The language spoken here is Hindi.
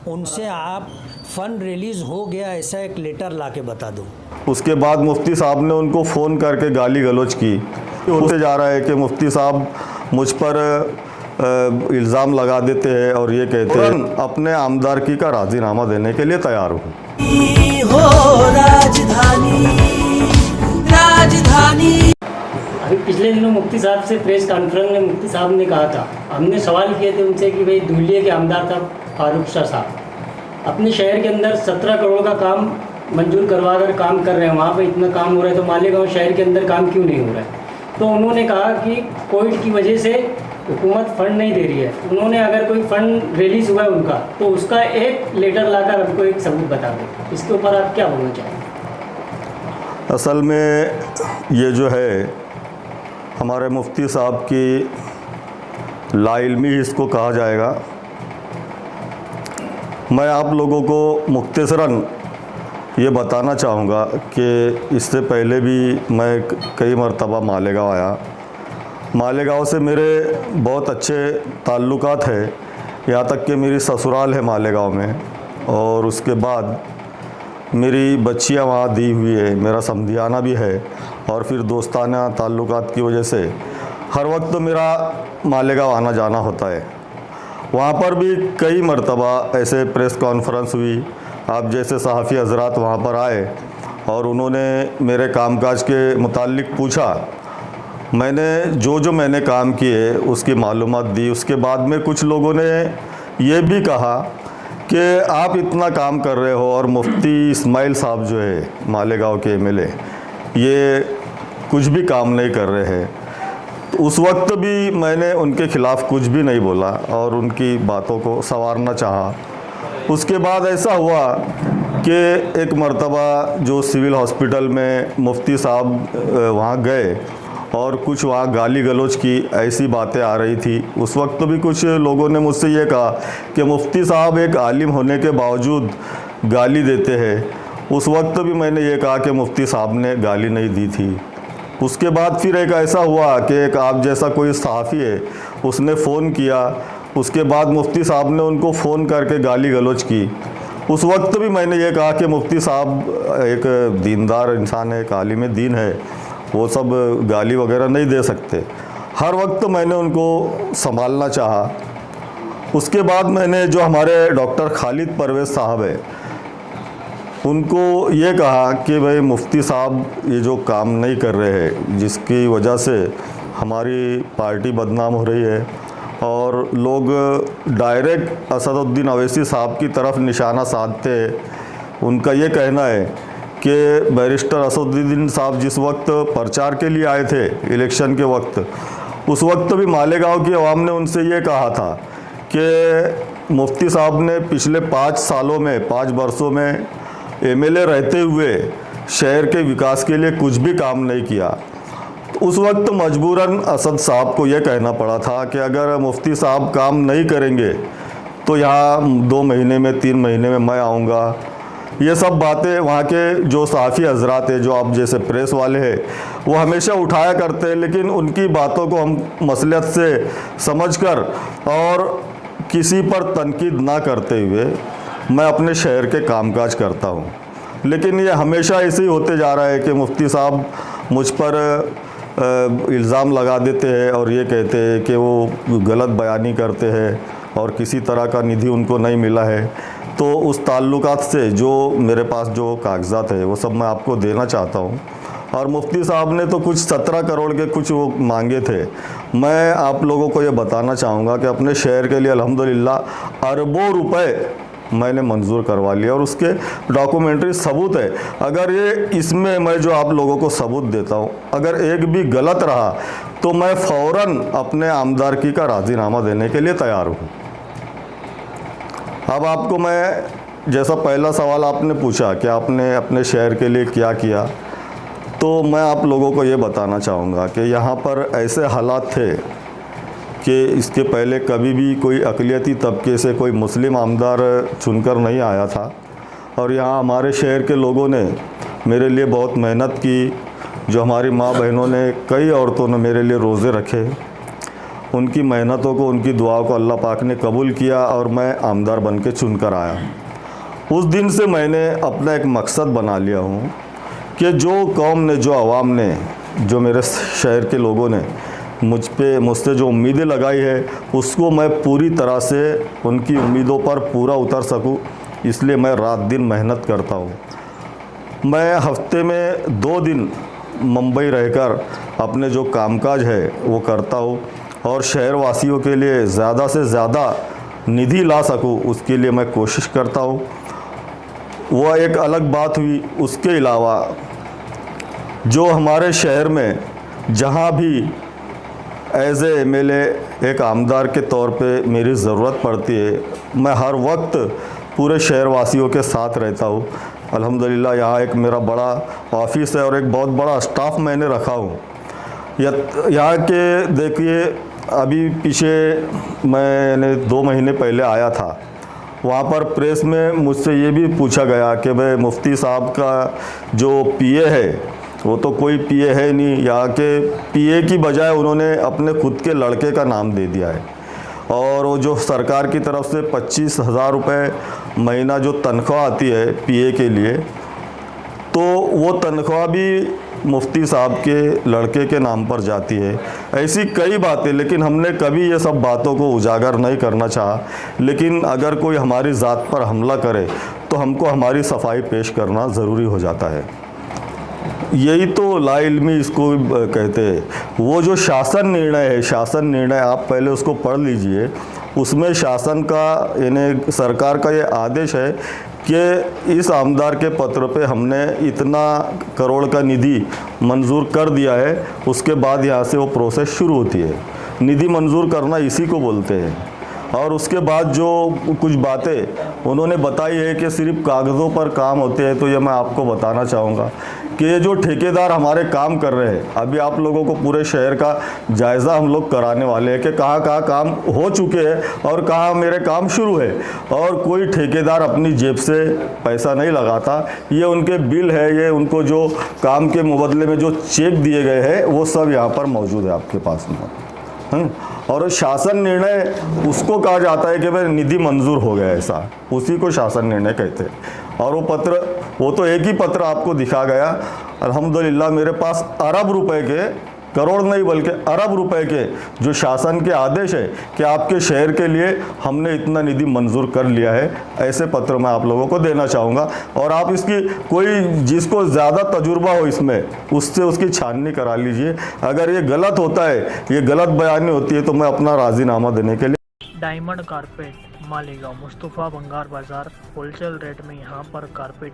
उनसे आप फ़ंड रिलीज़ हो गया ऐसा एक लेटर ला के बता दो। उसके बाद मुफ्ती साहब ने उनको फ़ोन करके गाली गलौज की। होते जा रहा है कि मुफ्ती साहब मुझ पर इल्ज़ाम लगा देते हैं और ये कहते हैं अपने आमदारकी का राज़ीनामा देने के लिए तैयार हूँ। अभी पिछले दिनों मुफ्ती साहब से प्रेस कॉन्फ्रेंस में मुफ्ती साहब ने कहा था, हमने सवाल किए थे उनसे कि भाई धुलिया के आमदार था फारूक शाह साहब, अपने शहर के अंदर 17 करोड़ का काम मंजूर करवा कर काम कर रहे हैं, वहाँ पे इतना काम हो रहा है तो मालेगांव शहर के अंदर काम क्यों नहीं हो रहा है। तो उन्होंने कहा कि कोविड की वजह से हुकूमत फ़ंड नहीं दे रही है। उन्होंने अगर कोई फ़ंड रिलीज़ हुआ है उनका तो उसका एक लेटर लाकर हमको एक सबूत बता दें। इसके ऊपर आप क्या बोलना चाहेंगे? असल में ये जो है हमारे मुफ्ती साहब की लाइल्मी इसको कहा जाएगा। मैं आप लोगों को मुख्तसरन ये बताना चाहूँगा कि इससे पहले भी मैं कई मरतबा मालेगांव आया। मालेगांव से मेरे बहुत अच्छे ताल्लुकात है, यहाँ तक कि मेरी ससुराल है मालेगांव में और उसके बाद मेरी बच्चियाँ वहाँ दी हुई है, मेरा समधियाना भी है और फिर दोस्ताना ताल्लुकात की वजह से हर वक्त मेरा मालेगांव आना जाना होता है। वहाँ पर भी कई मरतबा ऐसे प्रेस कॉन्फ्रेंस हुई, आप जैसे सहाफ़ी हज़रात वहाँ पर आए और उन्होंने मेरे कामकाज के मुताल्लिक़ पूछा। मैंने जो मैंने काम किए उसकी मालूमात दी। उसके बाद में कुछ लोगों ने ये भी कहा कि आप इतना काम कर रहे हो और मुफ्ती इस्माइल साहब जो है मालेगांव के एमएलए, ये कुछ भी काम नहीं कर रहे हैं। तो उस वक्त भी मैंने उनके ख़िलाफ़ कुछ भी नहीं बोला और उनकी बातों को संवारना चाहा। उसके बाद ऐसा हुआ कि एक मर्तबा जो सिविल हॉस्पिटल में मुफ्ती साहब वहाँ गए और कुछ वहाँ गाली गलौज की ऐसी बातें आ रही थी। उस वक्त भी कुछ लोगों ने मुझसे ये कहा कि मुफ्ती साहब एक आलिम होने के बावजूद गाली देते हैं। उस वक्त भी मैंने ये कहा कि मुफ्ती साहब ने गाली नहीं दी थी। उसके बाद फिर एक ऐसा हुआ कि एक आप जैसा कोई सहाफ़ी है उसने फ़ोन किया। उसके बाद मुफ्ती साहब ने उनको फ़ोन करके गाली गलौज की। उस वक्त भी मैंने ये कहा कि मुफ्ती साहब एक दीनदार इंसान है, एक आलिम दीन है, वो सब गाली वगैरह नहीं दे सकते। हर वक्त मैंने उनको संभालना चाहा। उसके बाद मैंने जो हमारे डॉक्टर खालिद परवेज़ साहब है उनको ये कहा कि भाई मुफ्ती साहब ये जो काम नहीं कर रहे हैं, जिसकी वजह से हमारी पार्टी बदनाम हो रही है और लोग डायरेक्ट असदुद्दीन अवैसी साहब की तरफ निशाना साधते हैं। उनका ये कहना है कि बैरिस्टर असदुद्दीन साहब जिस वक्त प्रचार के लिए आए थे इलेक्शन के वक्त, उस वक्त भी मालेगांव की आवाम ने उनसे ये कहा था कि मुफ्ती साहब ने पिछले 5 सालों में 5 वर्षों में एमएलए रहते हुए शहर के विकास के लिए कुछ भी काम नहीं किया। तो उस वक्त मजबूरन असद साहब को यह कहना पड़ा था कि अगर मुफ्ती साहब काम नहीं करेंगे तो यहाँ 2 महीने में 3 महीने में मैं आऊँगा। ये सब बातें वहाँ के जो सहाफ़ी हज़रात हैं, जो आप जैसे प्रेस वाले हैं, वो हमेशा उठाया करते हैं, लेकिन उनकी बातों को हम मसलियत से समझकर और किसी पर तनकीद ना करते हुए मैं अपने शहर के कामकाज करता हूँ। लेकिन ये हमेशा ऐसे ही होते जा रहा है कि मुफ्ती साहब मुझ पर इल्ज़ाम लगा देते हैं और ये कहते हैं कि वो गलत बयानी करते हैं और किसी तरह का निधि उनको नहीं मिला है। तो उस ताल्लुकात से जो मेरे पास जो कागज़ात है वो सब मैं आपको देना चाहता हूँ। और मुफ्ती साहब ने तो कुछ 17 करोड़ के कुछ वो मांगे थे। मैं आप लोगों को ये बताना चाहूँगा कि अपने शहर के लिए अल्हम्दुलिल्लाह अरबों रुपए मैंने मंजूर करवा लिया और उसके डॉक्यूमेंट्री सबूत है। अगर ये इसमें मैं जो आप लोगों को सबूत देता हूँ, अगर एक भी गलत रहा तो मैं फ़ौरन अपने आमदारकी का राज़ीनामा देने के लिए तैयार हूँ। अब आपको मैं जैसा पहला सवाल आपने पूछा कि आपने अपने शहर के लिए क्या किया, तो मैं आप लोगों को ये बताना चाहूँगा कि यहाँ पर ऐसे हालात थे कि इसके पहले कभी भी कोई अक़लियती तबके से कोई मुस्लिम आमदार चुनकर नहीं आया था और यहाँ हमारे शहर के लोगों ने मेरे लिए बहुत मेहनत की। जो हमारी माँ बहनों ने, कई औरतों ने मेरे लिए रोज़े रखे उनकी मेहनतों को, उनकी दुआओं को अल्लाह पाक ने कबूल किया और मैं आमदार बन के चुन कर आया। उस दिन से मैंने अपना एक मकसद बना लिया हूँ कि जो कौम ने, जो आवाम ने, जो मेरे शहर के लोगों ने मुझसे जो उम्मीदें लगाई है, उसको मैं पूरी तरह से उनकी उम्मीदों पर पूरा उतर सकूं, इसलिए मैं रात दिन मेहनत करता हूं। मैं हफ्ते में 2 दिन मुंबई रहकर अपने जो कामकाज है वो करता हूं और शहर वासियों के लिए ज़्यादा से ज़्यादा निधि ला सकूं, उसके लिए मैं कोशिश करता हूं। वह एक अलग बात हुई। उसके अलावा जो हमारे शहर में जहां भी एज ए एमएलए एक आमदार के तौर पे मेरी ज़रूरत पड़ती है, मैं हर वक्त पूरे शहरवासियों के साथ रहता हूँ। अल्हम्दुलिल्लाह यहाँ एक मेरा बड़ा ऑफिस है और एक बहुत बड़ा स्टाफ मैंने रखा हूँ। यहाँ के देखिए, अभी पीछे मैंने 2 महीने पहले आया था, वहाँ पर प्रेस में मुझसे ये भी पूछा गया कि भाई मुफ्ती साहब का जो पीए है वो तो कोई पीए है नहीं, यहाँ के पीए की बजाय उन्होंने अपने खुद के लड़के का नाम दे दिया है। और वो जो सरकार की तरफ से 25,000 रुपये महीना जो तनख्वाह आती है पीए के लिए, तो वो तनख्वाह भी मुफ्ती साहब के लड़के के नाम पर जाती है। ऐसी कई बातें, लेकिन हमने कभी ये सब बातों को उजागर नहीं करना चाहा। लेकिन अगर कोई हमारी ज़ात पर हमला करे तो हमको हमारी सफाई पेश करना ज़रूरी हो जाता है। यही तो लाइल्मी इसको कहते हैं। वो जो शासन निर्णय है, शासन निर्णय आप पहले उसको पढ़ लीजिए। उसमें शासन का, यानी सरकार का ये आदेश है कि इस आमदार के पत्र पे हमने इतना करोड़ का निधि मंजूर कर दिया है। उसके बाद यहाँ से वो प्रोसेस शुरू होती है। निधि मंजूर करना इसी को बोलते हैं। और उसके बाद जो कुछ बातें उन्होंने बताई है कि सिर्फ कागज़ों पर काम होते हैं, तो ये मैं आपको बताना चाहूँगा कि ये जो ठेकेदार हमारे काम कर रहे हैं, अभी आप लोगों को पूरे शहर का जायज़ा हम लोग कराने वाले हैं कि कहाँ कहाँ काम हो चुके हैं और कहाँ मेरे काम शुरू है। और कोई ठेकेदार अपनी जेब से पैसा नहीं लगाता, ये उनके बिल है, ये उनको जो काम के मुबदले में जो चेक दिए गए हैं वो सब यहाँ पर मौजूद है आपके पास में। और शासन निर्णय उसको कहा जाता है कि भाई निधि मंजूर हो गया, ऐसा उसी को शासन निर्णय कहते हैं। और वो पत्र, वो तो एक ही पत्र आपको दिखा गया। अल्हम्दुलिल्लाह मेरे पास अरब रुपए के, करोड़ नहीं बल्कि अरब रुपए के जो शासन के आदेश है कि आपके शहर के लिए हमने इतना निधि मंजूर कर लिया है, ऐसे पत्र मैं आप लोगों को देना चाहूँगा। और आप इसकी कोई जिसको ज़्यादा तजुर्बा हो इसमें, उससे उसकी छाननी करा लीजिए। अगर ये गलत होता है, ये गलत बयानी होती है, तो मैं अपना राज़ीनामा देने के लिए। डायमंड कारपेट मालेगांव, मुस्तफ़ा बंगार बाज़ार, होलसेल रेट में यहाँ पर कारपेट